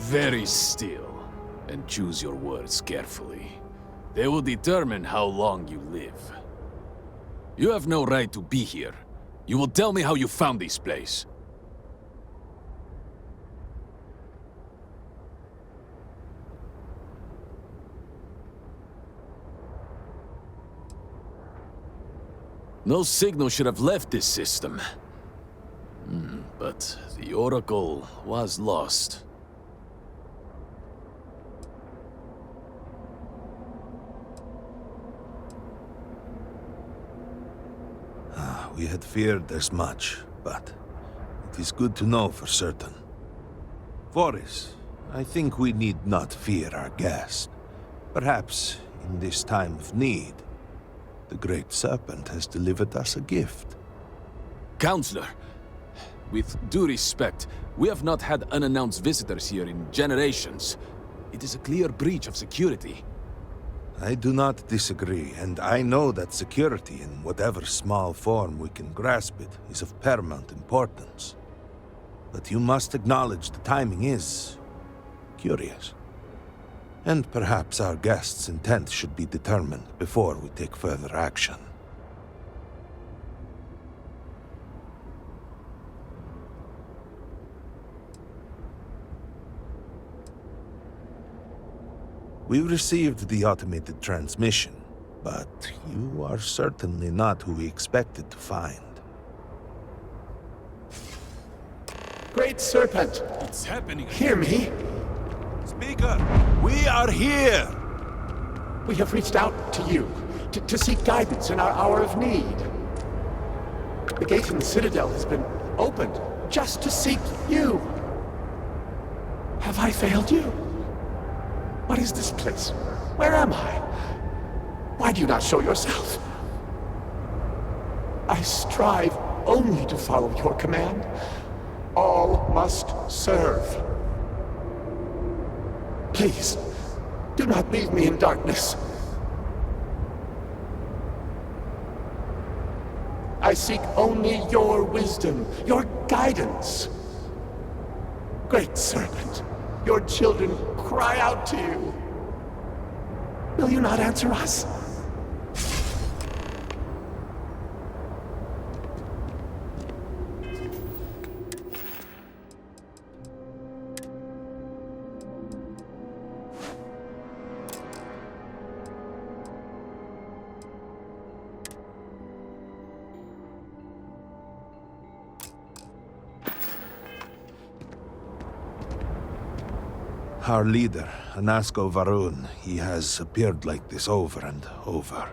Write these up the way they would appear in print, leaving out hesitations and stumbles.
very still and choose your words carefully. They will determine how long you live. You have no right to be here. You will tell me how you found this place. No signal should have left this system. But the Oracle was lost. We had feared as much, but it is good to know for certain. Voris, I think we need not fear our guest. Perhaps, in this time of need, the Great Serpent has delivered us a gift. Counselor, with due respect, we have not had unannounced visitors here in generations. It is a clear breach of security. I do not disagree, and I know that security, in whatever small form we can grasp it, is of paramount importance. But you must acknowledge the timing is curious. And perhaps our guest's intent should be determined before we take further action. We received the automated transmission, but you are certainly not who we expected to find. Great Serpent, What's happening? hear me. Speaker, we are here! We have reached out to you to seek guidance in our hour of need. The gate in the Citadel has been opened just to seek you. Have I failed you? What is this place? Where am I? Why do you not show yourself? I strive only to follow your command. All must serve. Please, do not leave me in darkness. I seek only your wisdom, your guidance. Great Serpent, your children cry out to you. Will you not answer us? Our leader, Anasko Varun, he has appeared like this over and over.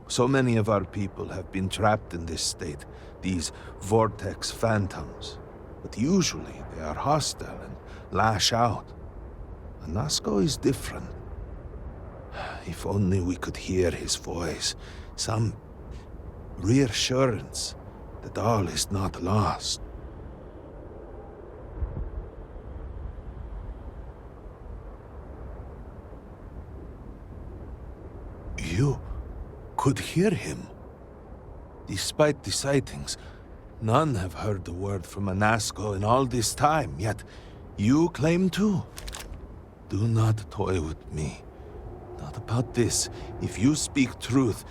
So many of our people have been trapped in this state, these vortex phantoms. But usually they are hostile and lash out. Anasko is different. If only we could hear his voice, some reassurance that all is not lost. You could hear him. Despite the sightings, none have heard the word from Anasko in all this time, yet you claim to. Do not toy with me. Not about this. If you speak truth,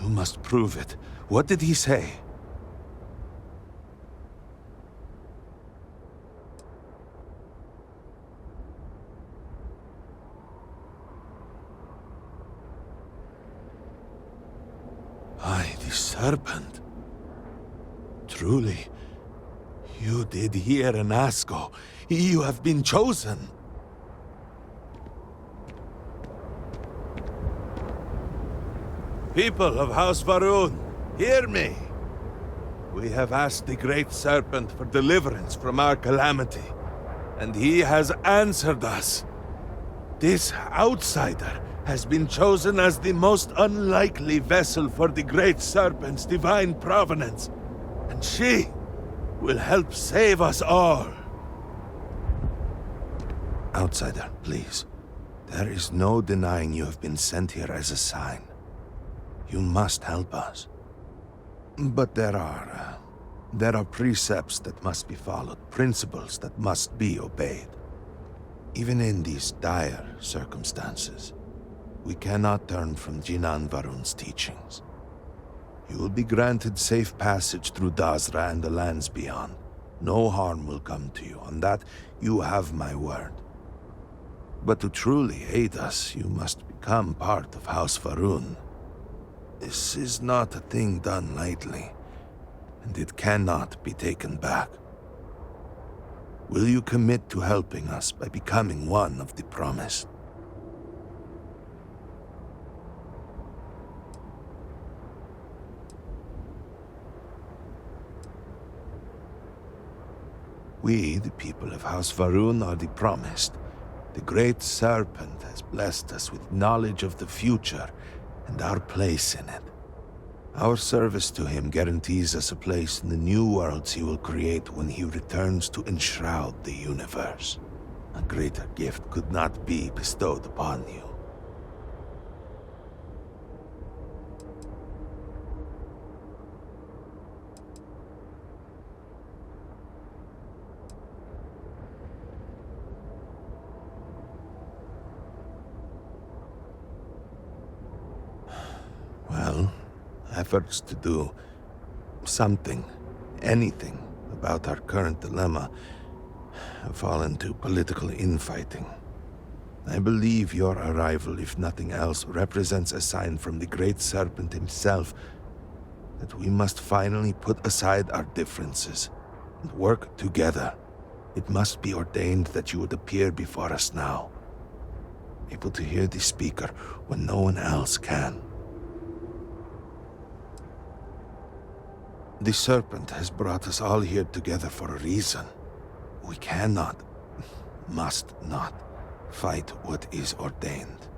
you must prove it. What did he say? The Serpent. Truly, you did hear Anasko. You have been chosen. People of House Varun, hear me. We have asked the Great Serpent for deliverance from our calamity, and he has answered us. This outsider has been chosen as the most unlikely vessel for the Great Serpent's divine provenance, and she will help save us all. Outsider, please. There is no denying you have been sent here as a sign. You must help us. But there are precepts that must be followed, principles that must be obeyed. Even in these dire circumstances, we cannot turn from Jinan Varun's teachings. You will be granted safe passage through Dazra and the lands beyond. No harm will come to you. On that, you have my word. But to truly aid us, you must become part of House Varun. This is not a thing done lightly, and it cannot be taken back. Will you commit to helping us by becoming one of the promised? We, the people of House Varun, are the promised. The Great Serpent has blessed us with knowledge of the future and our place in it. Our service to him guarantees us a place in the new worlds he will create when he returns to enshroud the universe. A greater gift could not be bestowed upon you. Well, efforts to do something, anything, about our current dilemma have fallen to political infighting. I believe your arrival, if nothing else, represents a sign from the Great Serpent himself that we must finally put aside our differences and work together. It must be ordained that you would appear before us now, able to hear the speaker when no one else can. The Serpent has brought us all here together for a reason. We cannot, must not, fight what is ordained.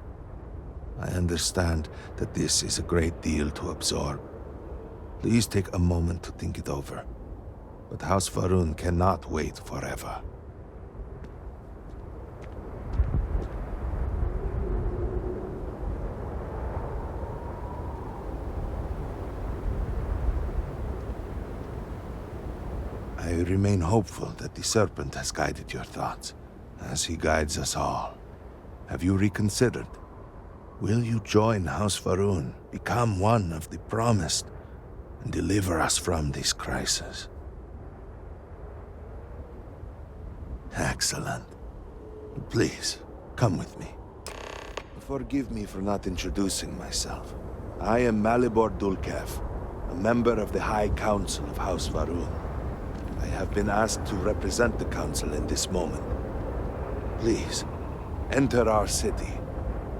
I understand that this is a great deal to absorb. Please take a moment to think it over. But House Varun cannot wait forever. I remain hopeful that the Serpent has guided your thoughts, as he guides us all. Have you reconsidered? Will you join House Varun, become one of the promised, and deliver us from this crisis? Excellent. Please, come with me. Forgive me for not introducing myself. I am Malibor Dulkev, a member of the High Council of House Varun. I have been asked to represent the Council in this moment. Please, enter our city.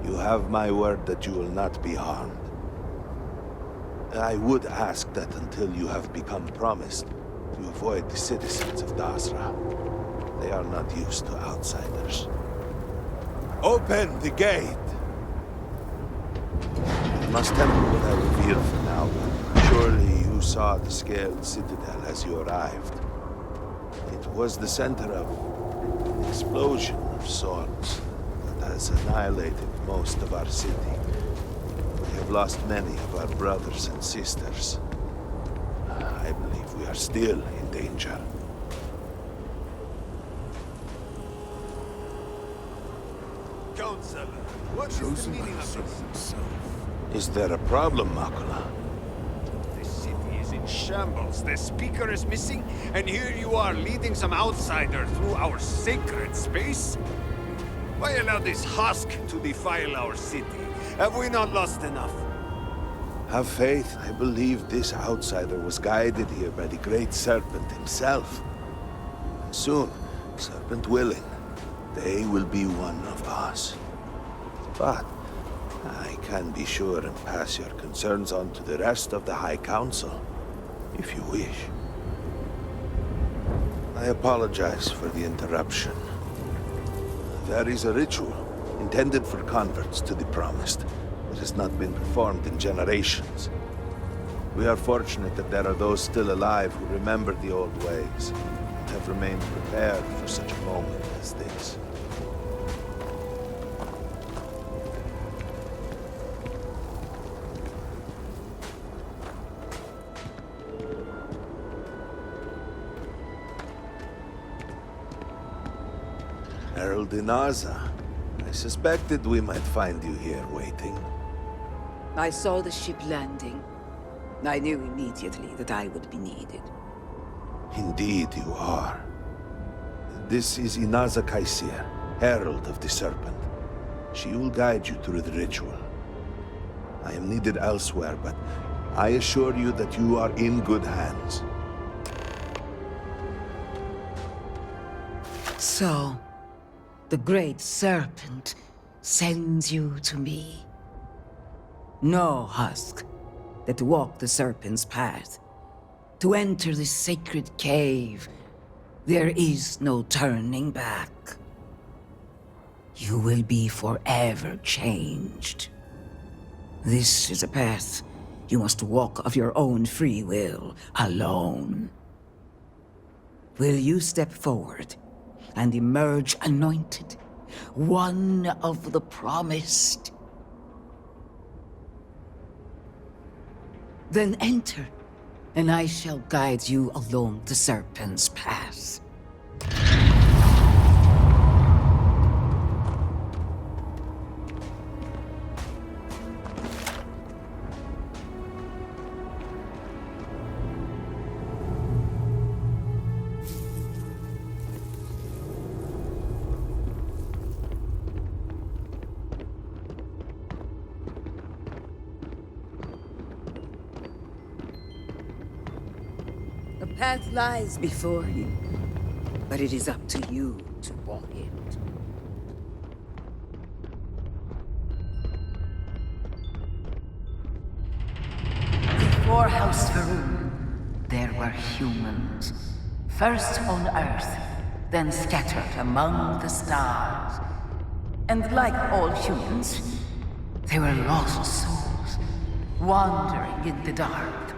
You have my word that you will not be harmed. I would ask that until you have become promised, you avoid the citizens of Dazra. They are not used to outsiders. Open the gate! I must tell you what I reveal for now, but surely you saw the scaled citadel as you arrived. It was the center of an explosion of sorts that has annihilated most of our city. We have lost many of our brothers and sisters. I believe we are still in danger. Counselor, what is the meaning of this? Is there a problem, Makula? The city is in shambles, the speaker is missing, and here you are leading some outsider through our sacred space? Why allow this husk to defile our city? Have we not lost enough? Have faith. I believe this outsider was guided here by the Great Serpent himself. Soon, Serpent willing, they will be one of us. But I can be sure and pass your concerns on to the rest of the High Council, if you wish. I apologize for the interruption. There is a ritual intended for converts to the Promised that has not been performed in generations. We are fortunate that there are those still alive who remember the old ways and have remained prepared for such a moment as this. Herald Inaza. I suspected we might find you here waiting. I saw the ship landing. I knew immediately that I would be needed. Indeed you are. This is Inaza Kaisir, Herald of the Serpent. She will guide you through the ritual. I am needed elsewhere, but I assure you that you are in good hands. So, the Great Serpent sends you to me. Know, Husk, that to walk the Serpent's path, to enter this sacred cave, there is no turning back. You will be forever changed. This is a path you must walk of your own free will, alone. Will you step forward and emerge anointed, one of the promised? Then enter, and I shall guide you along the Serpent's path. The path lies before you, but it is up to you to walk it. Before House Varun, there were humans. First on Earth, then scattered among the stars. And like all humans, they were lost souls, wandering in the dark,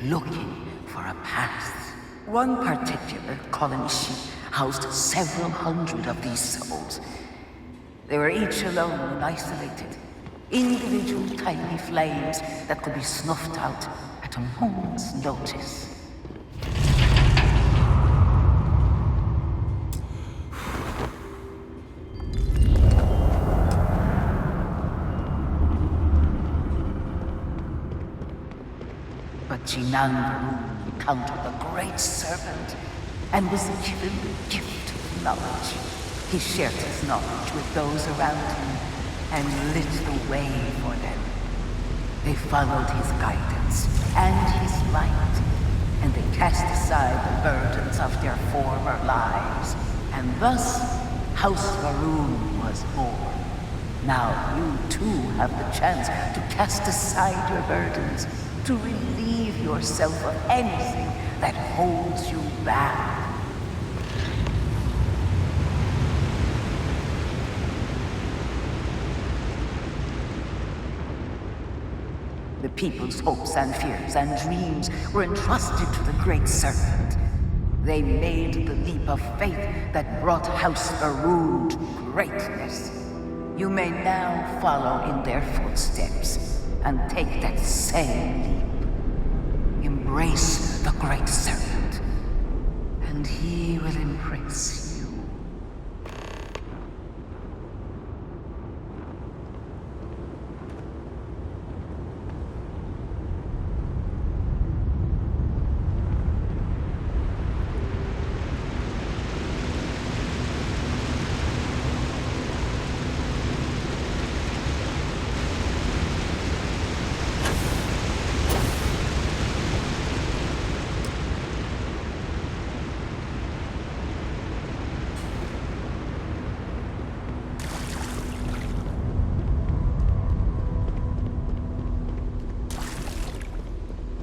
looking for a path. One particular colony ship housed several hundred of these souls. They were each alone and isolated, individual tiny flames that could be snuffed out at a moment's notice. But Jinan Varun encountered the Great Serpent and was given the gift of knowledge. He shared his knowledge with those around him and lit the way for them. They followed his guidance and his light, and they cast aside the burdens of their former lives. And thus, House Varun was born. Now you too have the chance to cast aside your burdens, to relieve yourself of anything that holds you back. The people's hopes and fears and dreams were entrusted to the Great Serpent. They made the leap of faith that brought House Varun to greatness. You may now follow in their footsteps and take that same leap. Embrace the Great Serpent, and he will embrace you.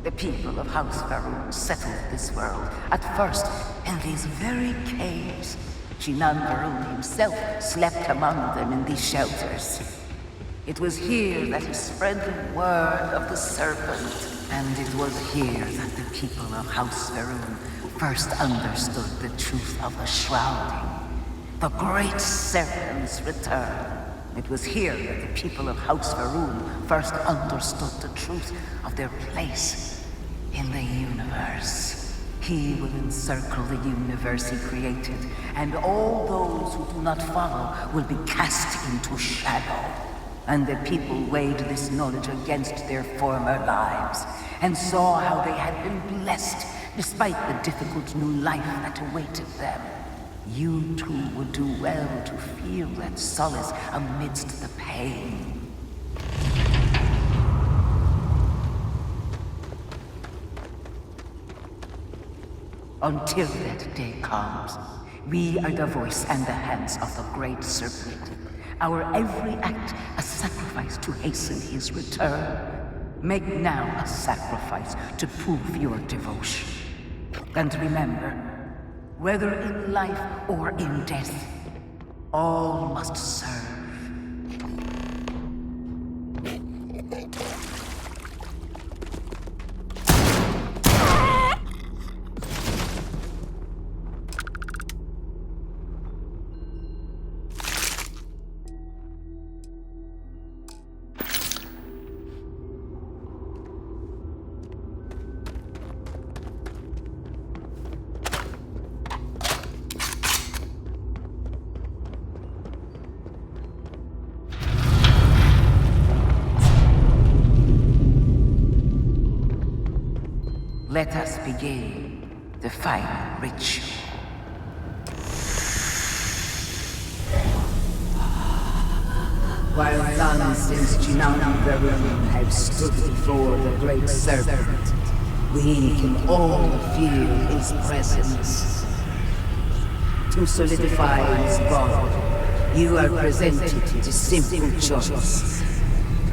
The people of House Varun settled this world, at first in these very caves. Jinan Varun himself slept among them in these shelters. It was here that he spread the word of the serpent, and it was here that the people of House Varun first understood the truth of the shrouding, the Great Serpent's return. It was here that the people of House Varun first understood the truth of their place in the universe. He will encircle the universe he created, and all those who do not follow will be cast into shadow. And the people weighed this knowledge against their former lives, and saw how they had been blessed despite the difficult new life that awaited them. You too would do well to feel that solace amidst the pain. Until that day comes, we are the voice and the hands of the Great Serpent. Our every act a sacrifice to hasten his return. Make now a sacrifice to prove your devotion. And remember, whether in life or in death, all must serve. Let us begin the final ritual. While none since Chinangarun have stood before the Great Serpent, we can all feel his presence. To solidify his bond, you are presented with a simple choice.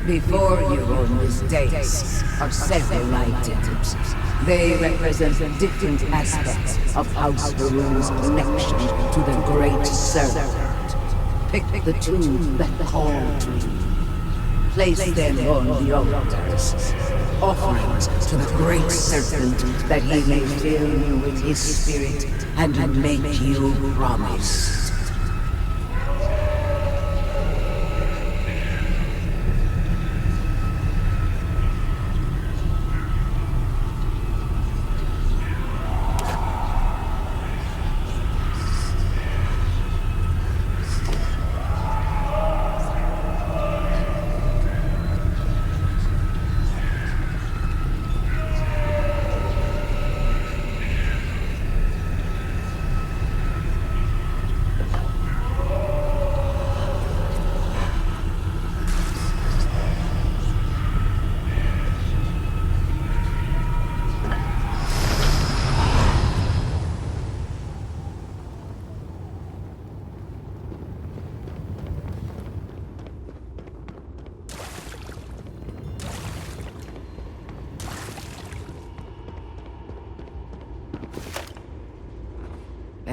Before you on this dais are several items. They represent different aspects of House Varun's connection to the Great Serpent. Pick the two that call to you. Place them on the altars. Offerings to the Great Serpent that he may fill you with his spirit and make you promise.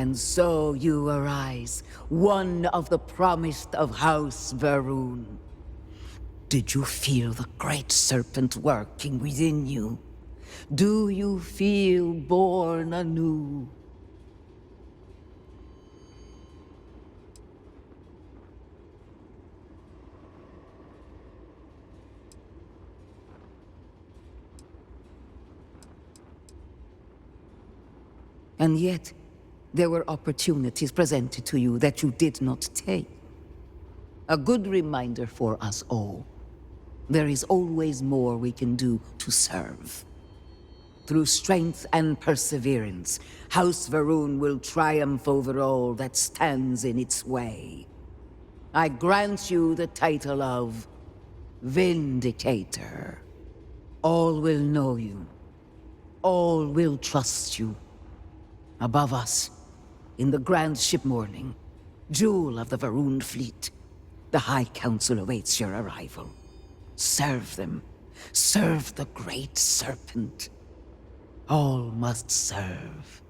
And so you arise, one of the promised of House Varun. Did you feel the Great Serpent working within you? Do you feel born anew? And yet, there were opportunities presented to you that you did not take. A good reminder for us all. There is always more we can do to serve. Through strength and perseverance, House Varun will triumph over all that stands in its way. I grant you the title of Vindicator. All will know you. All will trust you. Above us, in the grand ship morning, jewel of the Varun fleet, the High Council awaits your arrival. Serve them. Serve the Great Serpent. All must serve.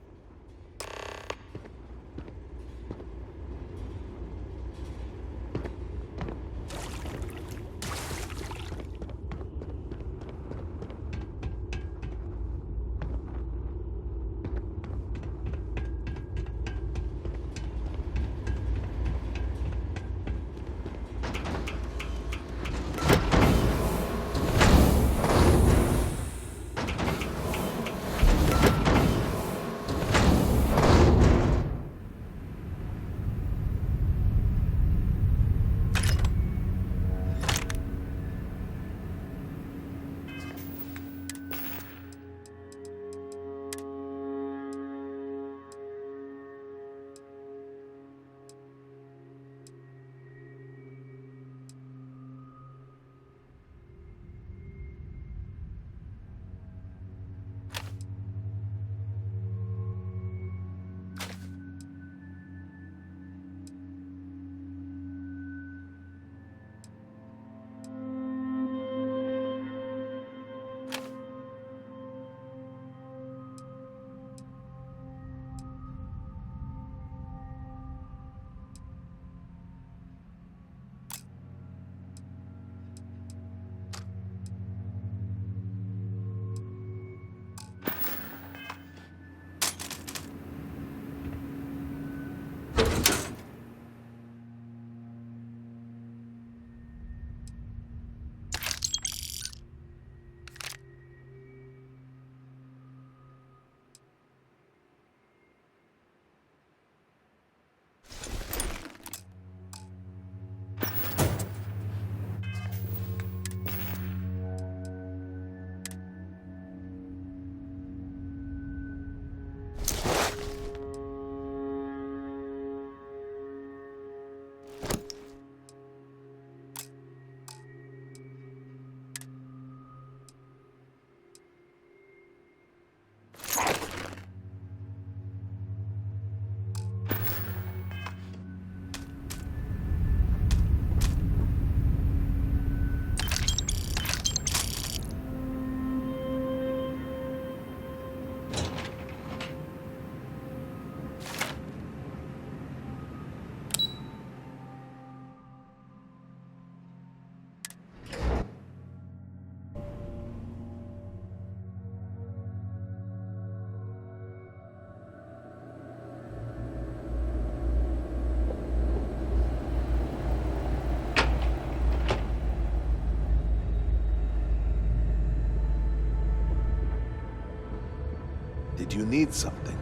Did you need something?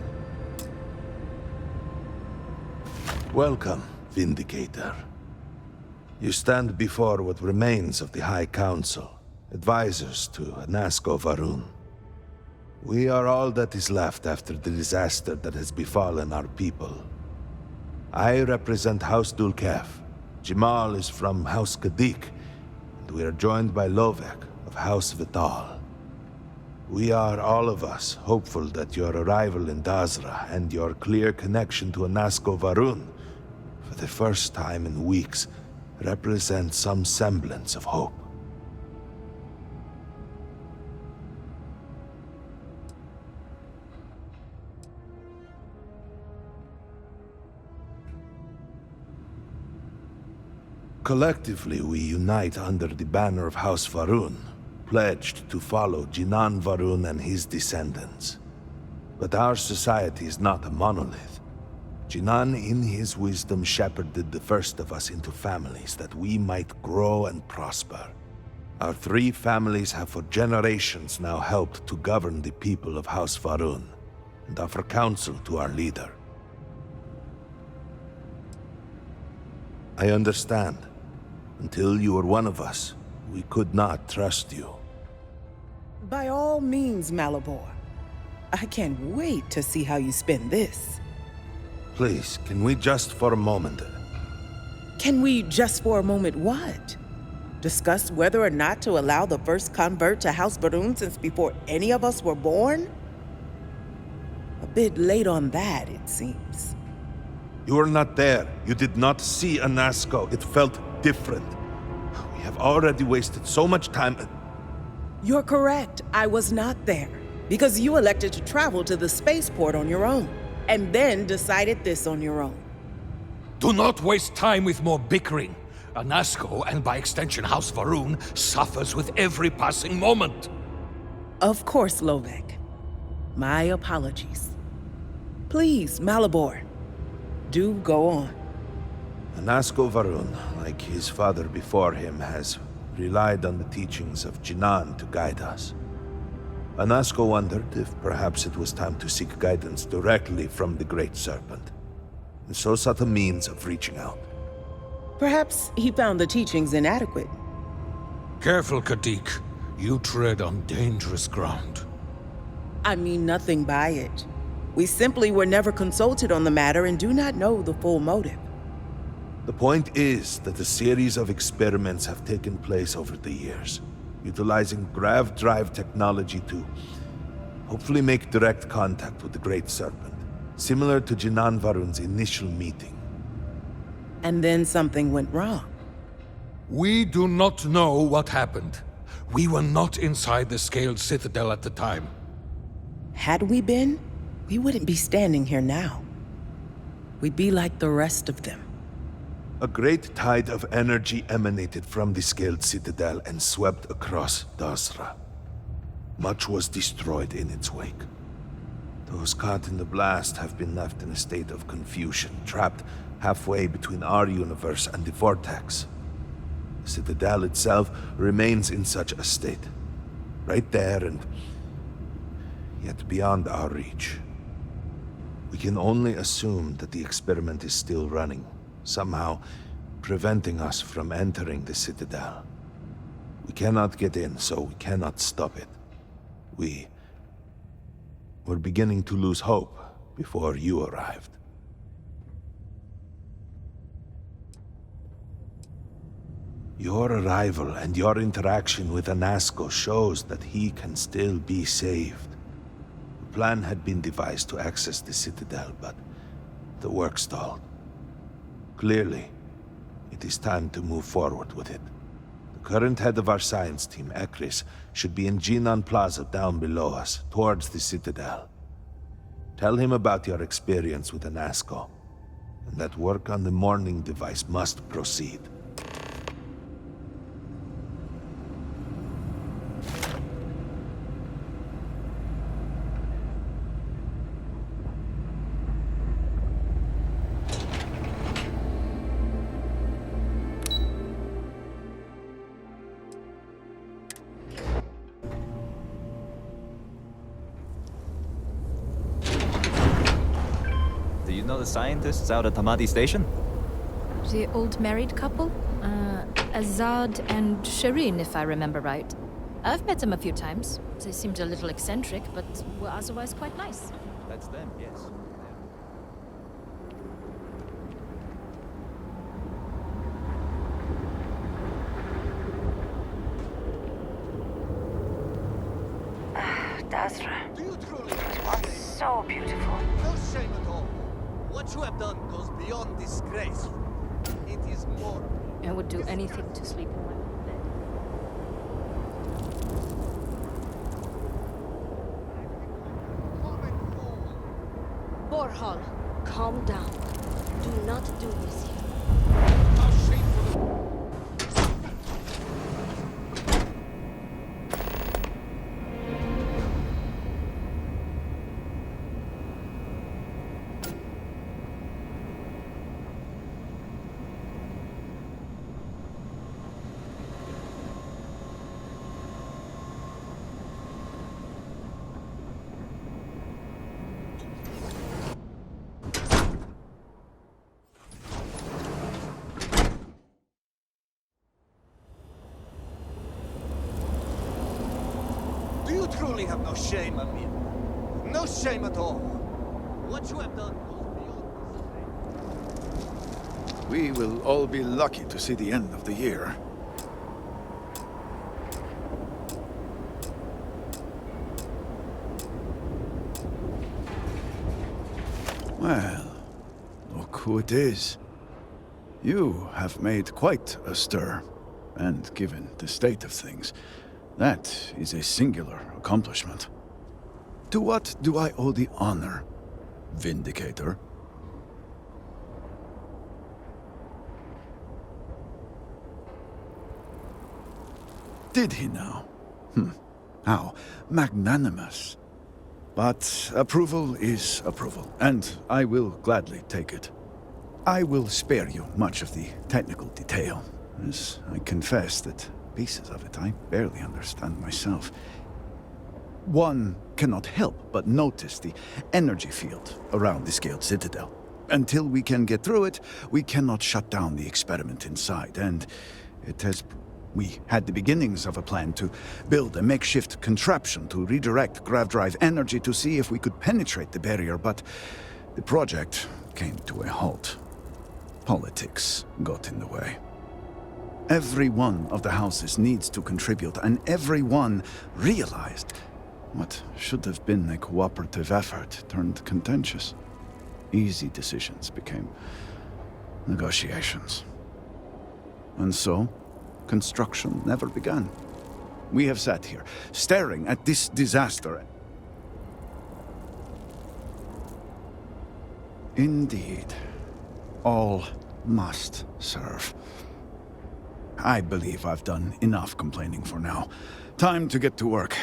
Welcome, Vindicator. You stand before what remains of the High Council, advisors to Anasco Varun. We are all that is left after the disaster that has befallen our people. I represent House Dulkef. Jamal is from House Kadik, and we are joined by Lovek of House Vital. We are, all of us, hopeful that your arrival in Dazra and your clear connection to Anasco Varun, for the first time in weeks, represent some semblance of hope. Collectively, we unite under the banner of House Varun, pledged to follow Jinan Varun and his descendants. But our society is not a monolith. Jinan, in his wisdom, shepherded the first of us into families that we might grow and prosper. Our 3 families have for generations now helped to govern the people of House Varun, and offer counsel to our leader. I understand. Until you were one of us, we could not trust you. By all means, Malabor. I can't wait to see how you spend this. Please, can we just for a moment... Can we just for a moment what? Discuss whether or not to allow the first convert to House Varun since before any of us were born? A bit late on that, it seems. You were not there. You did not see Anasco. It felt different. We have already wasted so much time. You're correct. I was not there. Because you elected to travel to the spaceport on your own, and then decided this on your own. Do not waste time with more bickering. Anasco, and by extension House Varun, suffers with every passing moment. Of course, Lovek. My apologies. Please, Malabor, do go on. Anasco Varun, like his father before him, has relied on the teachings of Jinan to guide us. Anasco wondered if perhaps it was time to seek guidance directly from the Great Serpent, and so sought a means of reaching out. Perhaps he found the teachings inadequate. Careful, Kadik. You tread on dangerous ground. I mean nothing by it. We simply were never consulted on the matter and do not know the full motive. The point is that a series of experiments have taken place over the years, utilizing grav drive technology to hopefully make direct contact with the Great Serpent, similar to Jinan Varun's initial meeting. And then something went wrong. We do not know what happened. We were not inside the Scaled Citadel at the time. Had we been, we wouldn't be standing here now. We'd be like the rest of them. A great tide of energy emanated from the Scaled Citadel and swept across Dazra. Much was destroyed in its wake. Those caught in the blast have been left in a state of confusion, trapped halfway between our universe and the Vortex. The Citadel itself remains in such a state, right there and yet beyond our reach. We can only assume that the experiment is still running, somehow preventing us from entering the Citadel. We cannot get in, so we cannot stop it. We're beginning to lose hope before you arrived. Your arrival and your interaction with Anasco shows that he can still be saved. The plan had been devised to access the Citadel, but the work stalled. Clearly, it is time to move forward with it. The current head of our science team, Ekris, should be in Jinan Plaza down below us, towards the Citadel. Tell him about your experience with Anasco, and that work on the morning device must proceed. you know the scientists out at Hamadi Station? The old married couple? Azad and Shireen, if I remember right. I've met them a few times. They seemed a little eccentric, but were otherwise quite nice. That's them, yes. Dazra, Do you truly it was so beautiful. No shame at all. What you have done goes beyond disgrace. It is more. I would do anything to sleep in my own bed. Borhal, calm down. Do not do this here. How shameful. Do you truly have no shame, Amir? No shame at all. What you have done goes beyond this. We will all be lucky to see the end of the year. Well, look who it is. You have made quite a stir, and given the state of things, that is a singular accomplishment. To what do I owe the honor, Vindicator? Did he now? How magnanimous. But approval is approval, and I will gladly take it. I will spare you much of the technical detail, as I confess that pieces of it I barely understand myself. One cannot help but notice the energy field around the scaled citadel. Until we can get through it, we cannot shut down the experiment inside, and it has... We had the beginnings of a plan to build a makeshift contraption to redirect grav drive energy to see if we could penetrate the barrier, but the project came to a halt. Politics got in the way. Every one of the houses needs to contribute, and everyone realized what should have been a cooperative effort turned contentious. Easy decisions became negotiations. And so, construction never began. We have sat here, staring at this disaster. Indeed, all must serve. I believe I've done enough complaining for now. Time to get to work.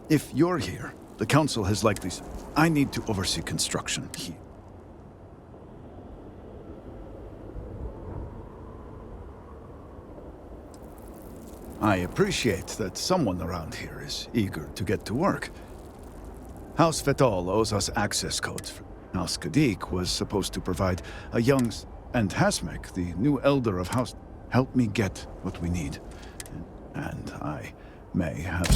If you're here, the Council has likely... I need to oversee construction here. I appreciate that someone around here is eager to get to work. House Fetal owes us access codes. House Kadik was supposed to provide a young... And Hasmek, the new elder of House... Help me get what we need. And I may have...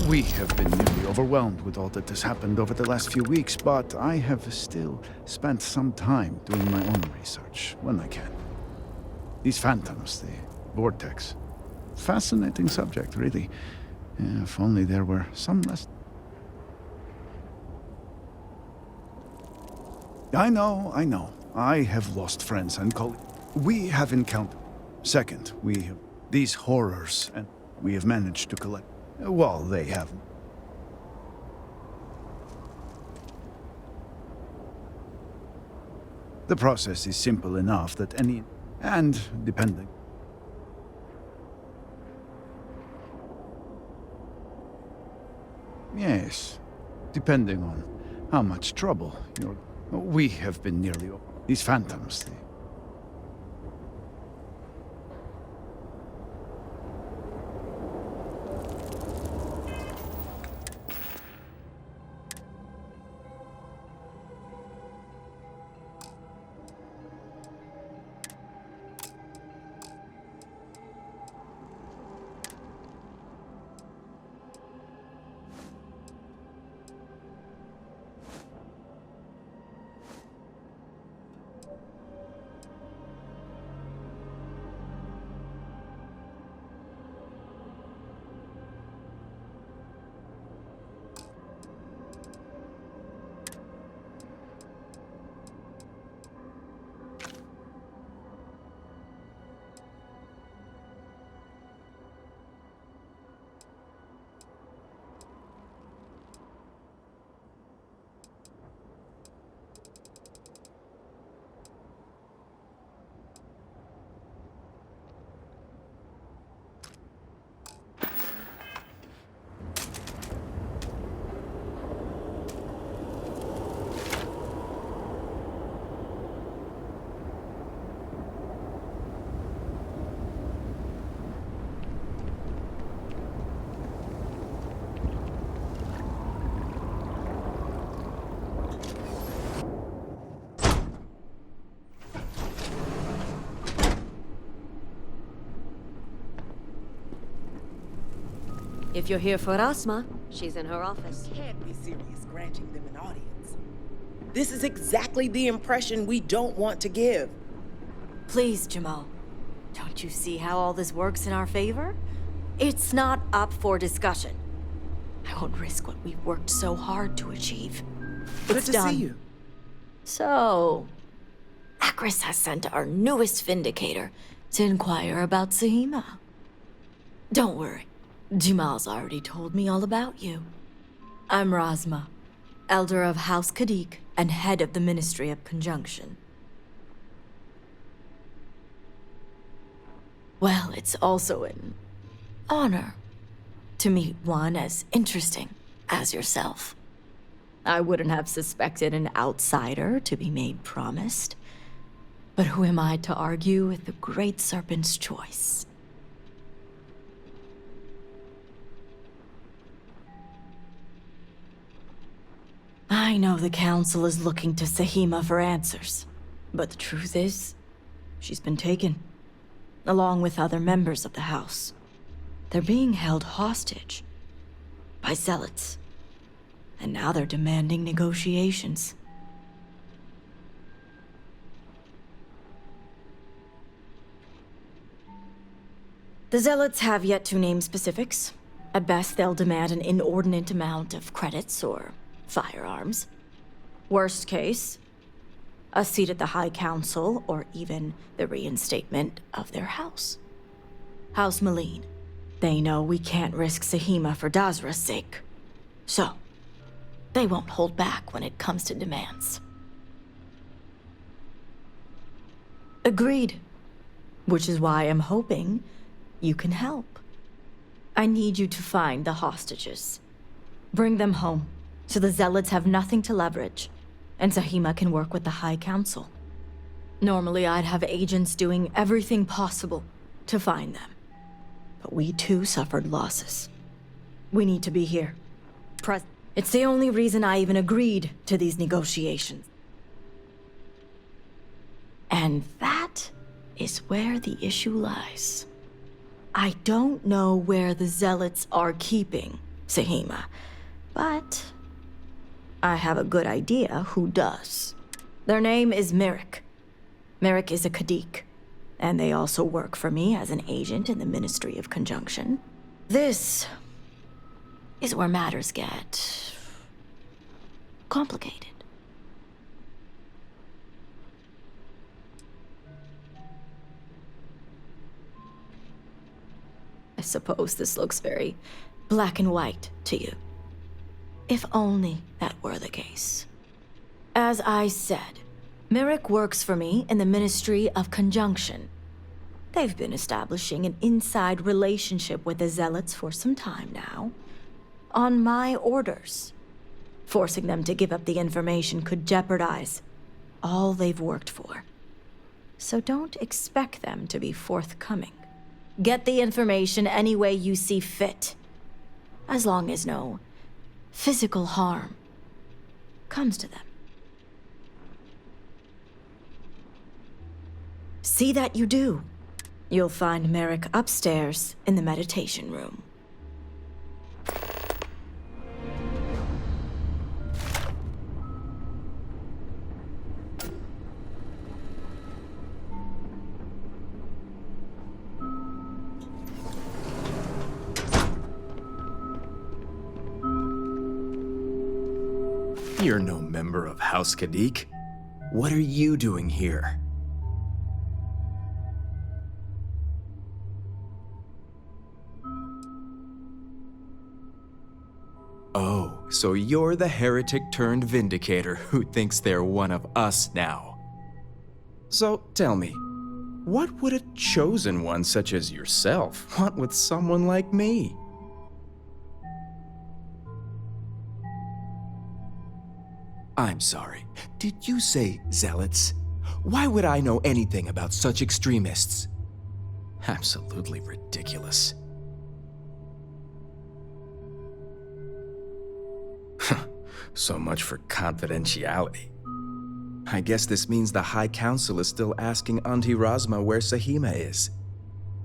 We have been nearly overwhelmed with all that has happened over the last few weeks, but I have still spent some time doing my own research, when I can. These phantoms, the vortex... Fascinating subject, really. If only there were some less... I know. I have lost friends and colleagues. We have encountered... Second, we have these horrors, and we have managed to collect... Well, they haven't. The process is simple enough that any... And, depending... Yes, depending on how much trouble you're... We have been nearly... These phantoms, If you're here for Asma, she's in her office. Can't be serious granting them an audience. This is exactly the impression we don't want to give. Please, Jamal. Don't you see how all this works in our favor? It's not up for discussion. I won't risk what we've worked so hard to achieve. Good to see you. So, Akris has sent our newest Vindicator to inquire about Sahima. Don't worry, Jamal's already told me all about you. I'm Razma, Elder of House Kadik and head of the Ministry of Conjunction. Well, it's also an honor to meet one as interesting as yourself. I wouldn't have suspected an outsider to be made promised. But who am I to argue with the Great Serpent's choice? I know the Council is looking to Sahima for answers, but the truth is, she's been taken, along with other members of the House. They're being held hostage by zealots, and now they're demanding negotiations. The zealots have yet to name specifics. At best, they'll demand an inordinate amount of credits or firearms. Worst case, a seat at the High Council or even the reinstatement of their house. House Maleen. They know we can't risk Sahima for Dazra's sake. So, they won't hold back when it comes to demands. Agreed. Which is why I'm hoping you can help. I need you to find the hostages. Bring them home, so the Zealots have nothing to leverage, and Sahima can work with the High Council. Normally, I'd have agents doing everything possible to find them. But we too suffered losses. We need to be here. It's the only reason I even agreed to these negotiations. And that is where the issue lies. I don't know where the Zealots are keeping Sahima, but I have a good idea who does. Their name is Merrick. Merrick is a Kadik, and they also work for me as an agent in the Ministry of Conjunction. This is where matters get complicated. I suppose this looks very black and white to you. If only that were the case. As I said, Merrick works for me in the Ministry of Conjunction. They've been establishing an inside relationship with the Zealots for some time now, on my orders. Forcing them to give up the information could jeopardize all they've worked for. So don't expect them to be forthcoming. Get the information any way you see fit, as long as no physical harm comes to them. See that you do. You'll find Merrick upstairs in the meditation room. You're no member of House Kadik. What are you doing here? Oh, so you're the heretic-turned-vindicator who thinks they're one of us now. So, tell me, what would a chosen one such as yourself want with someone like me? I'm sorry, did you say zealots? Why would I know anything about such extremists? Absolutely ridiculous. So much for confidentiality. I guess this means the High Council is still asking Auntie Razma where Sahima is.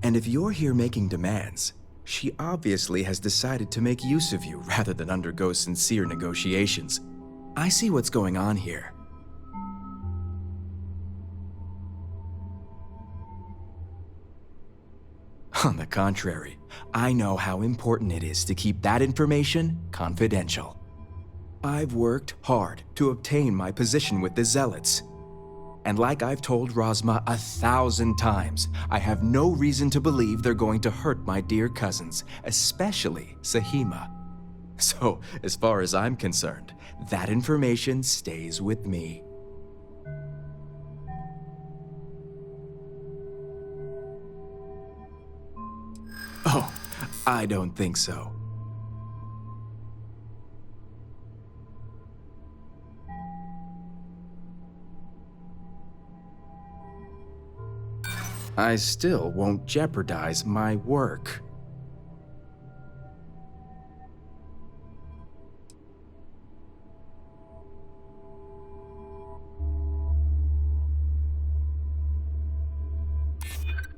And if you're here making demands, She obviously has decided to make use of you rather than undergo sincere negotiations. I see what's going on here. On the contrary, I know how important it is to keep that information confidential. I've worked hard to obtain my position with the Zealots. And like I've told Rosma 1,000 times, I have no reason to believe they're going to hurt my dear cousins, especially Sahima. So, as far as I'm concerned, that information stays with me. Oh, I don't think so. I still won't jeopardize my work.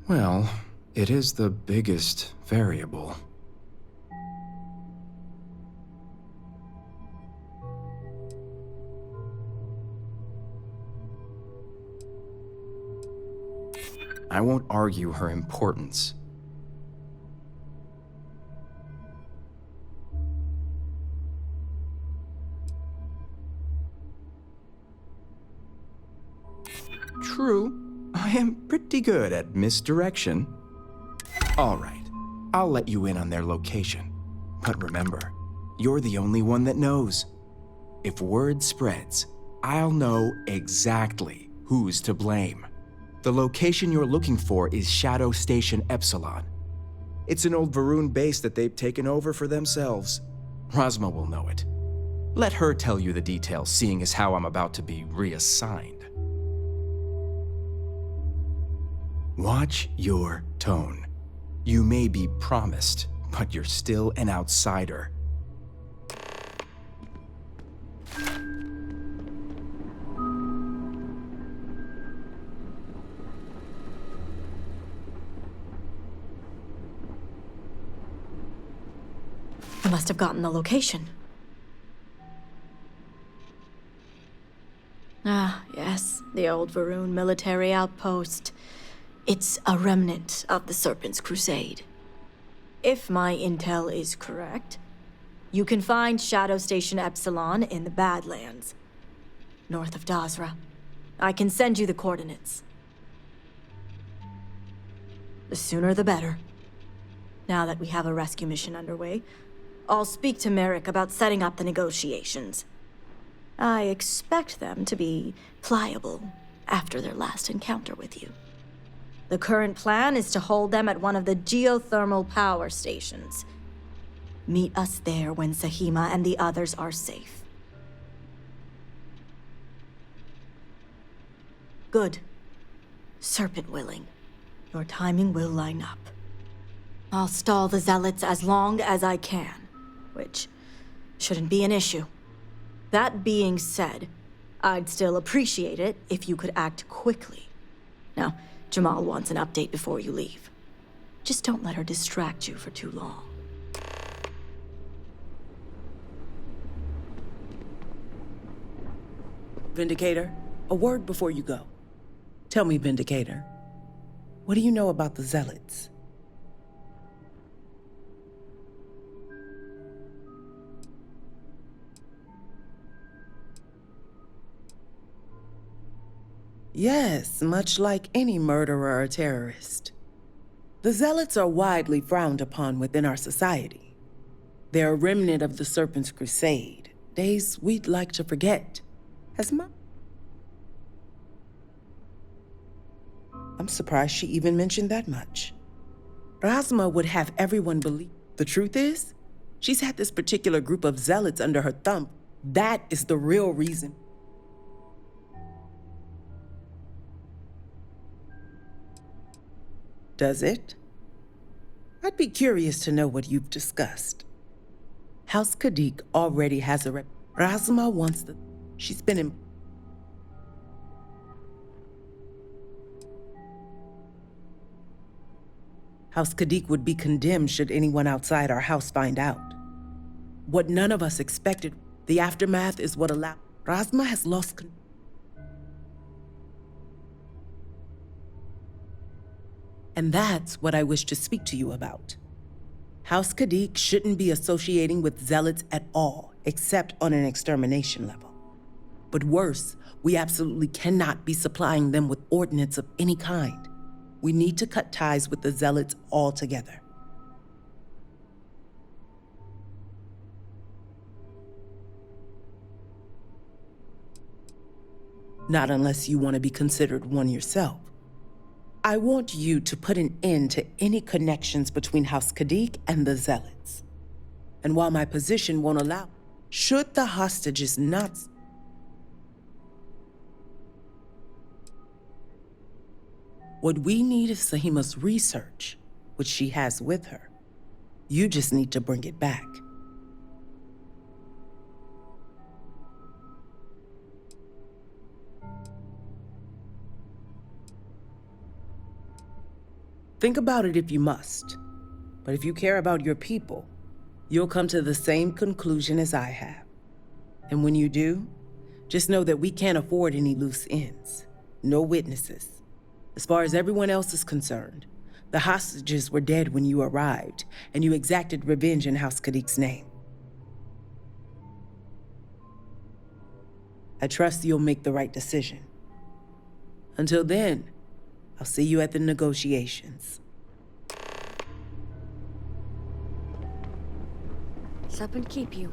Well, it is the biggest variable. I won't argue her importance. True, I am pretty good at misdirection. All right, I'll let you in on their location. But remember, you're the only one that knows. If word spreads, I'll know exactly who's to blame. The location you're looking for is Shadow Station Epsilon. It's an old Varun base that they've taken over for themselves. Rosma will know it. Let her tell you the details, seeing as how I'm about to be reassigned. Watch your tone. You may be promised, but you're still an outsider. I must have gotten the location. Ah, yes, the old Varun military outpost. It's a remnant of the Serpent's Crusade. If my intel is correct, you can find Shadow Station Epsilon in the Badlands, north of Dazra. I can send you the coordinates. The sooner the better. Now that we have a rescue mission underway, I'll speak to Merrick about setting up the negotiations. I expect them to be pliable after their last encounter with you. The current plan is to hold them at one of the geothermal power stations. Meet us there when Sahima and the others are safe. Good. Serpent willing, your timing will line up. I'll stall the Zealots as long as I can, which shouldn't be an issue. That being said, I'd still appreciate it if you could act quickly. Now, Jamal wants an update before you leave. Just don't let her distract you for too long. Vindicator, a word before you go. Tell me, Vindicator, what do you know about the Zealots? Yes, much like any murderer or terrorist. The Zealots are widely frowned upon within our society. They're a remnant of the Serpent's Crusade, days we'd like to forget. I'm surprised she even mentioned that much. Rasma would have everyone believe. The truth is, she's had this particular group of Zealots under her thumb. That is the real reason. Does it? I'd be curious to know what you've discussed. House Kadik already has a rep. Rasma wants the... She's been in... House Kadik would be condemned should anyone outside our house find out. What none of us expected, the aftermath is what allowed... Razma has lost... And that's what I wish to speak to you about. House Kadik shouldn't be associating with zealots at all, except on an extermination level. But worse, we absolutely cannot be supplying them with ordnance of any kind. We need to cut ties with the zealots altogether. Not unless you want to be considered one yourself. I want you to put an end to any connections between House Kadik and the zealots. And while my position won't allow, should the hostages not... What we need is Sahima's research, which she has with her. You just need to bring it back. Think about it if you must, but if you care about your people, you'll come to the same conclusion as I have. And when you do, just know that we can't afford any loose ends, no witnesses. As far as everyone else is concerned, the hostages were dead when you arrived, and you exacted revenge in House Kadik's name. I trust you'll make the right decision. Until then, I'll see you at the negotiations. Sup and keep you.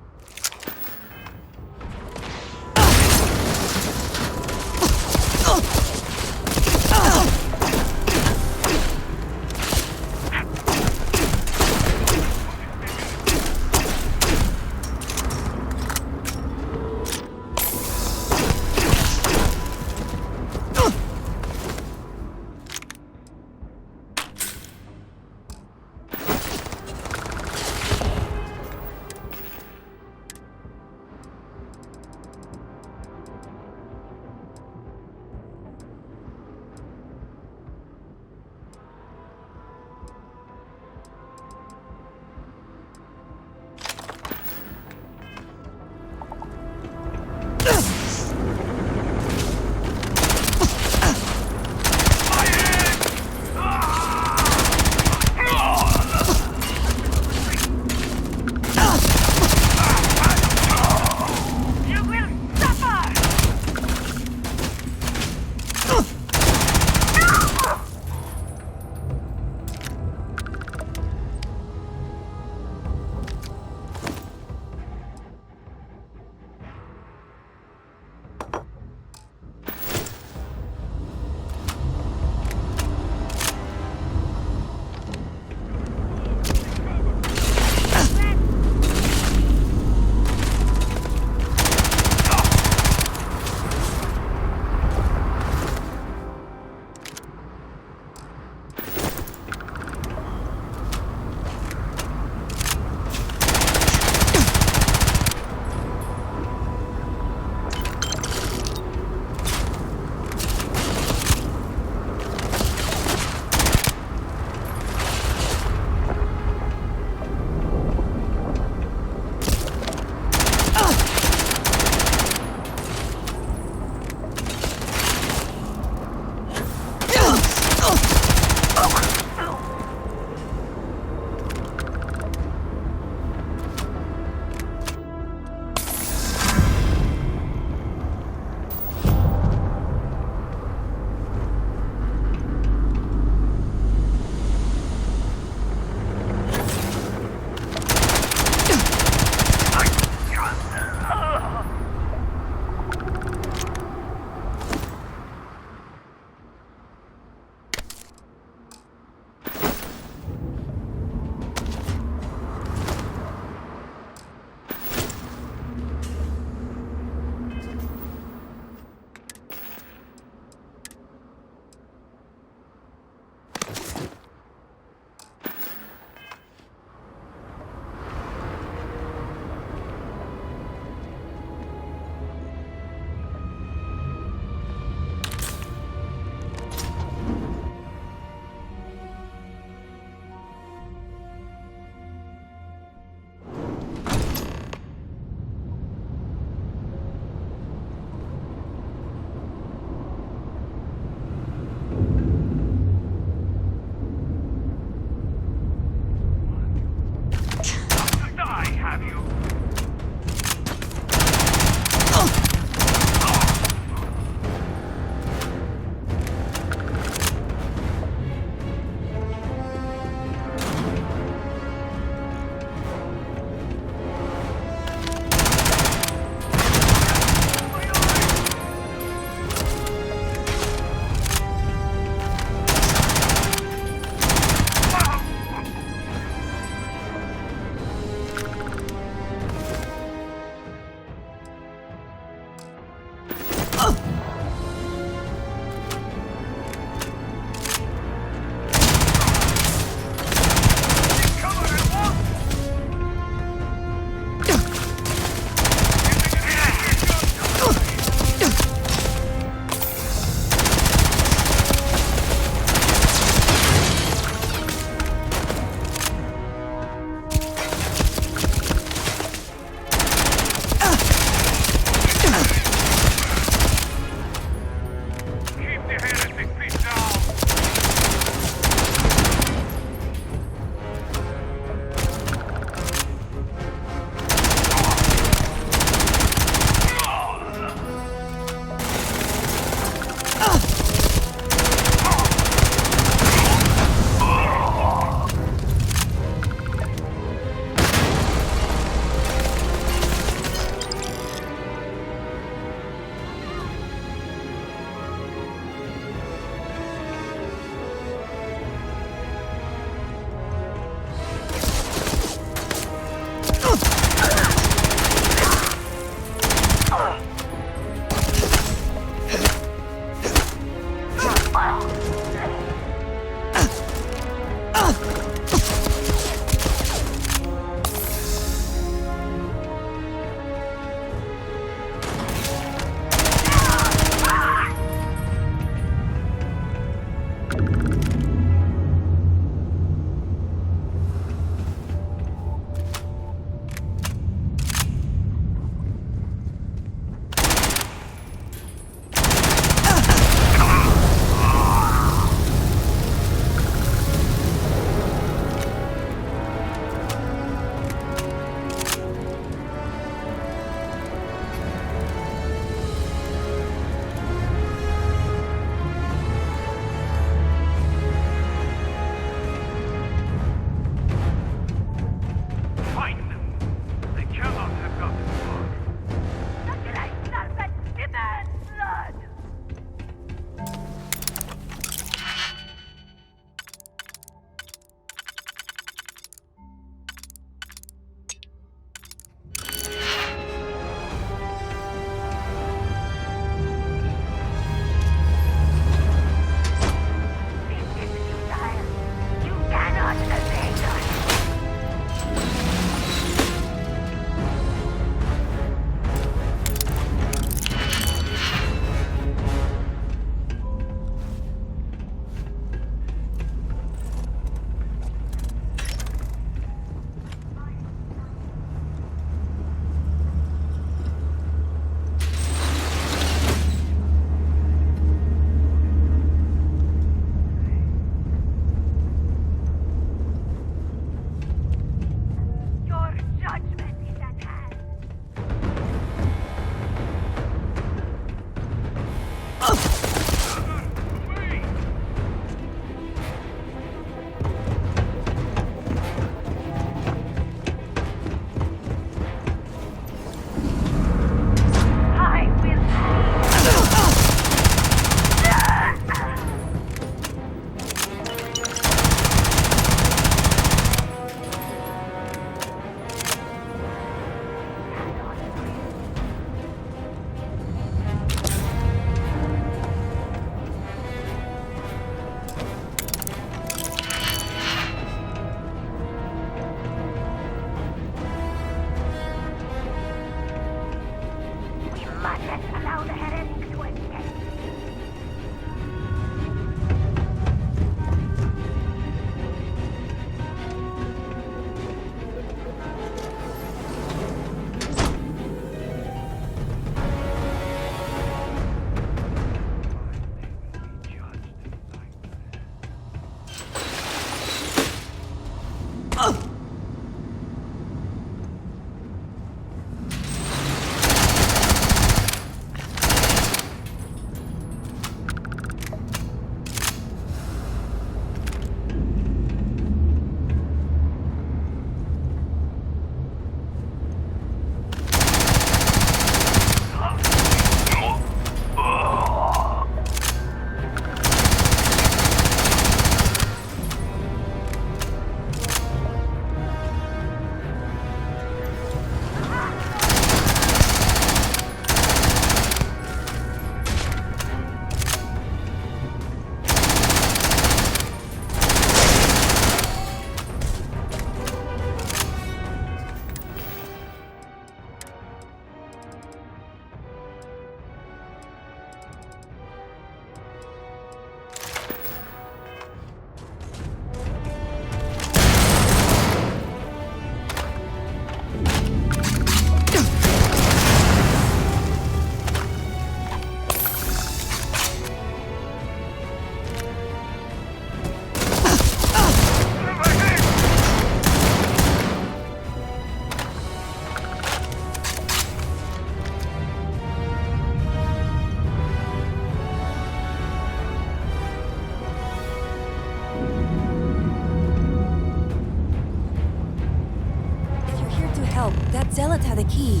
No, that zealot had a key.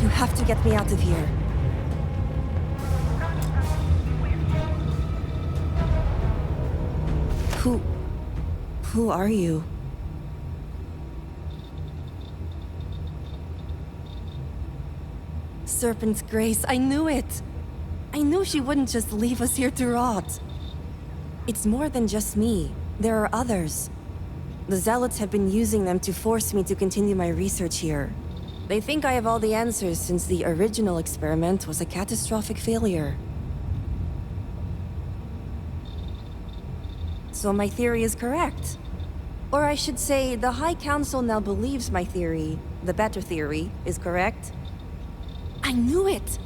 You have to get me out of here. Who are you? Serpent's Grace, I knew it! I knew she wouldn't just leave us here to rot. It's more than just me. There are others. The Zealots have been using them to force me to continue my research here. They think I have all the answers since the original experiment was a catastrophic failure. So my theory is correct. Or I should say, the High Council now believes my theory, the better theory, is correct. I knew it!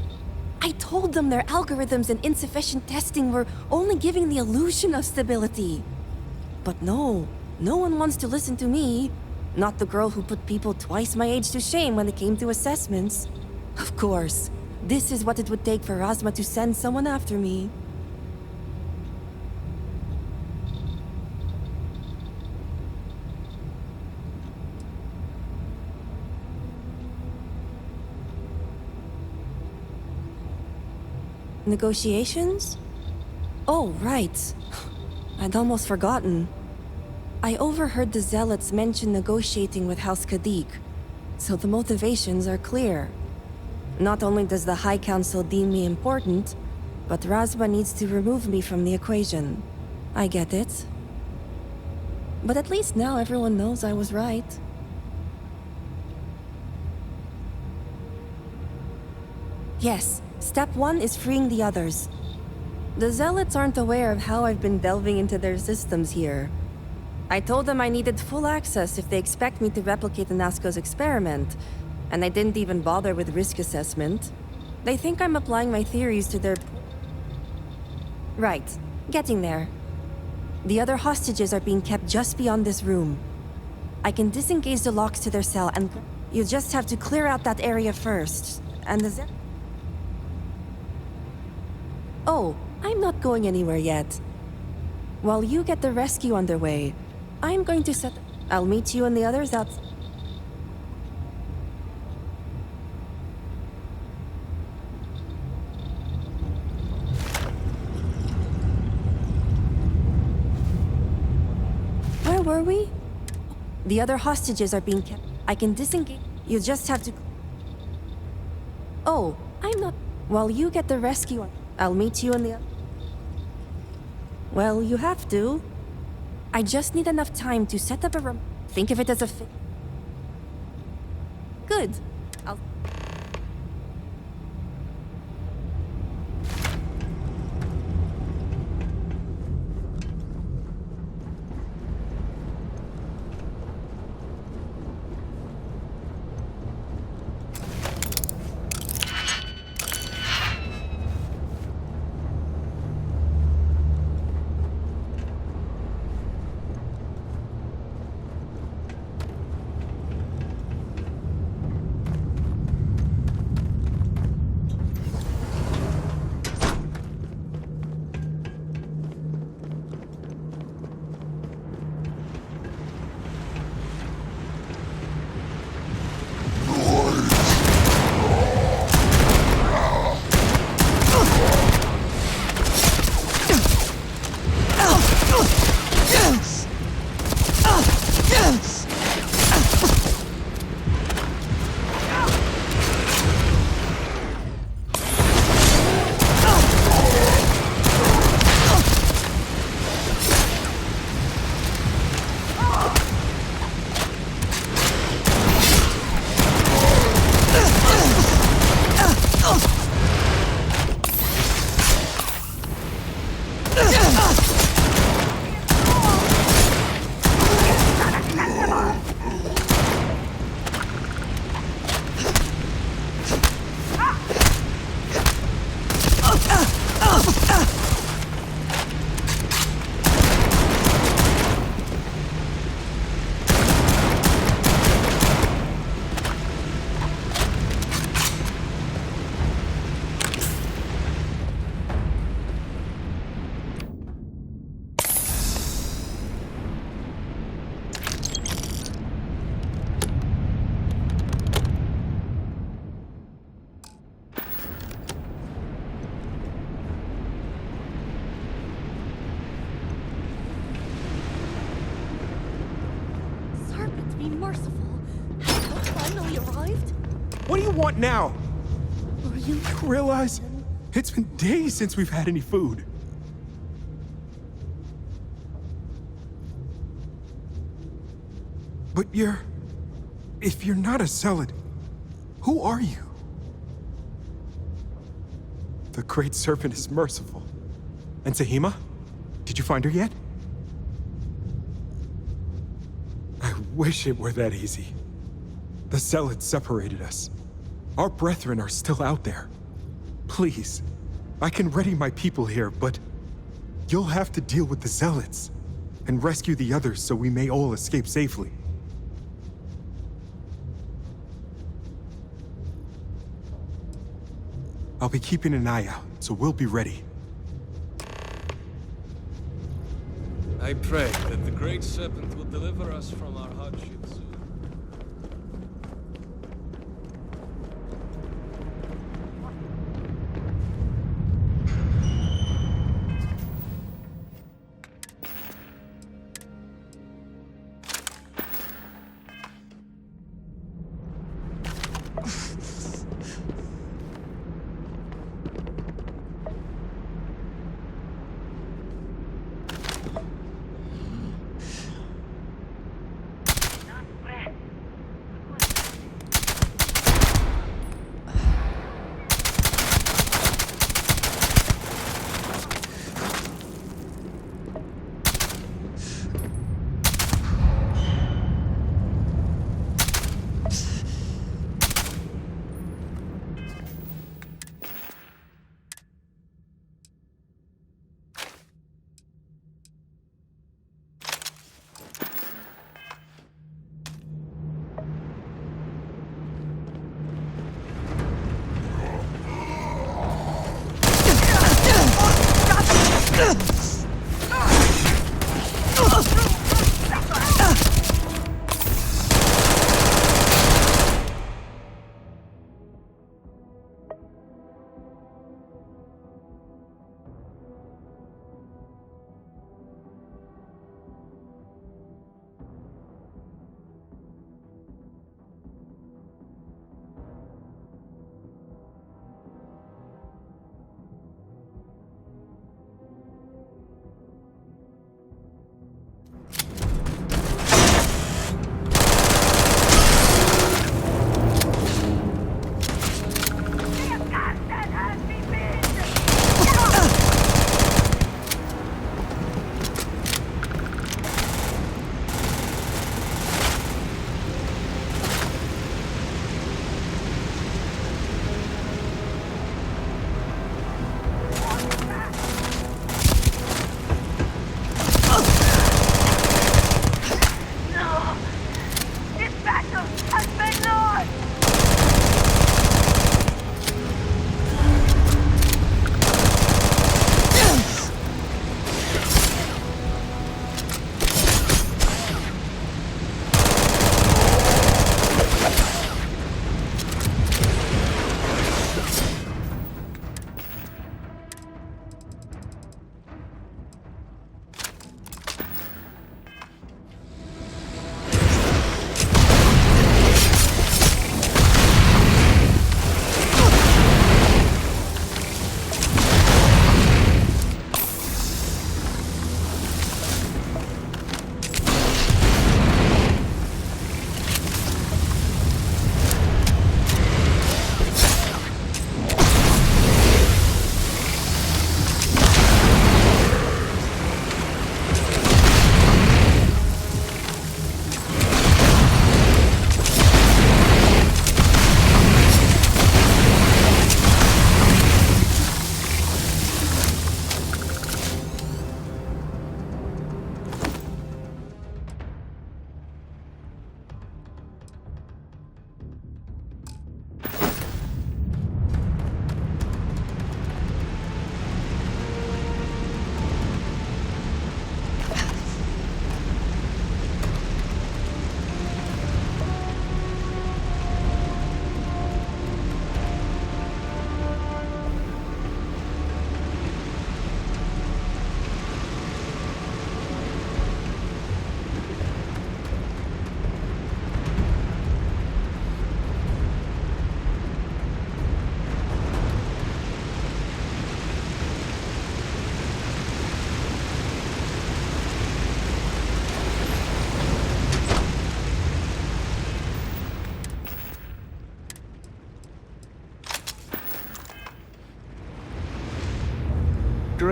I told them their algorithms and insufficient testing were only giving the illusion of stability. But no one wants to listen to me. Not the girl who put people twice my age to shame when it came to assessments. Of course, this is what it would take for Razma to send someone after me. Negotiations? Oh, right. I'd almost forgotten. I overheard the Zealots mention negotiating with House Kadik, so the motivations are clear. Not only does the High Council deem me important, but Razma needs to remove me from the equation. I get it. But at least now everyone knows I was right. Yes. Step 1 is freeing the others. The Zealots aren't aware of how I've been delving into their systems here. I told them I needed full access if they expect me to replicate Anasco's experiment, and I didn't even bother with risk assessment. They think I'm applying my theories to their... Right. Getting there. The other hostages are being kept just beyond this room. I can disengage the locks to their cell, and you just have to clear out that area first, and the Oh, I'm not going anywhere yet. While you get the rescue underway, I'm going to set... I'll meet you and the others out... Where were we? The other hostages are being kept... I can disengage... You just have to... Oh, I'm not... While you get the rescue... I'll meet you in the... Well, you have to. I just need enough time to set up a room. Think of it as a Good. I'll... What do you want now? You realize it's been days since we've had any food. But if you're not a zealot, who are you? The Great Serpent is merciful. And Zahima? Did you find her yet? I wish it were that easy. The Zealots separated us. Our brethren are still out there. Please, I can ready my people here, but you'll have to deal with the Zealots and rescue the others so we may all escape safely. I'll be keeping an eye out, so we'll be ready. I pray that the Great Serpent will deliver us from our hardships soon.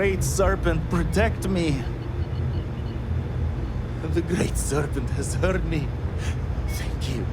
Great Serpent, protect me. The Great Serpent has heard me. Thank you.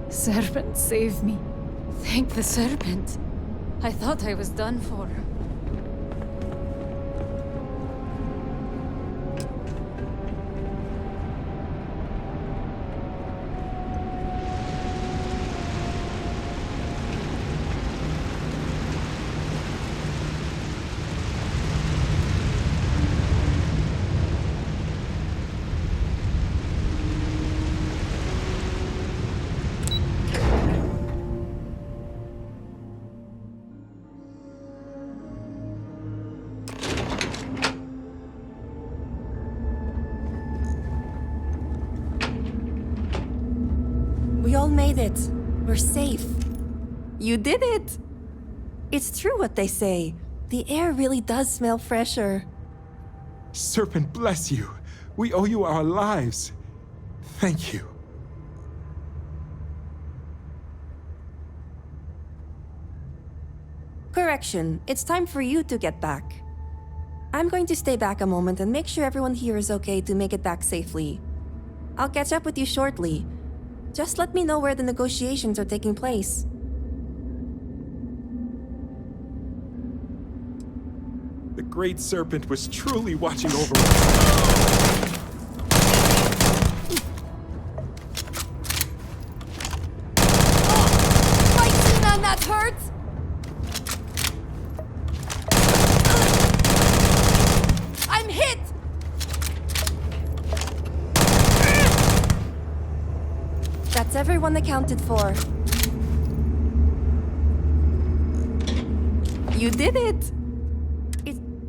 Serpent, save me. Thank the serpent. I thought I was done for. We all made it. We're safe. You did it! It's true what they say. The air really does smell fresher. Serpent bless you. We owe you our lives. Thank you. Correction, it's time for you to get back. I'm going to stay back a moment and make sure everyone here is okay to make it back safely. I'll catch up with you shortly. Just let me know where the negotiations are taking place. The Great Serpent was truly watching over us. Fight, man, that hurts! I'm hit! That's everyone accounted for. You did it!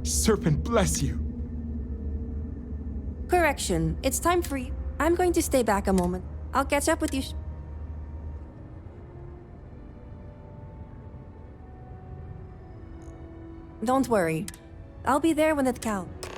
Serpent bless you. Correction, it's time for you. I'm going to stay back a moment. I'll catch up with you. Don't worry. I'll be there when it counts.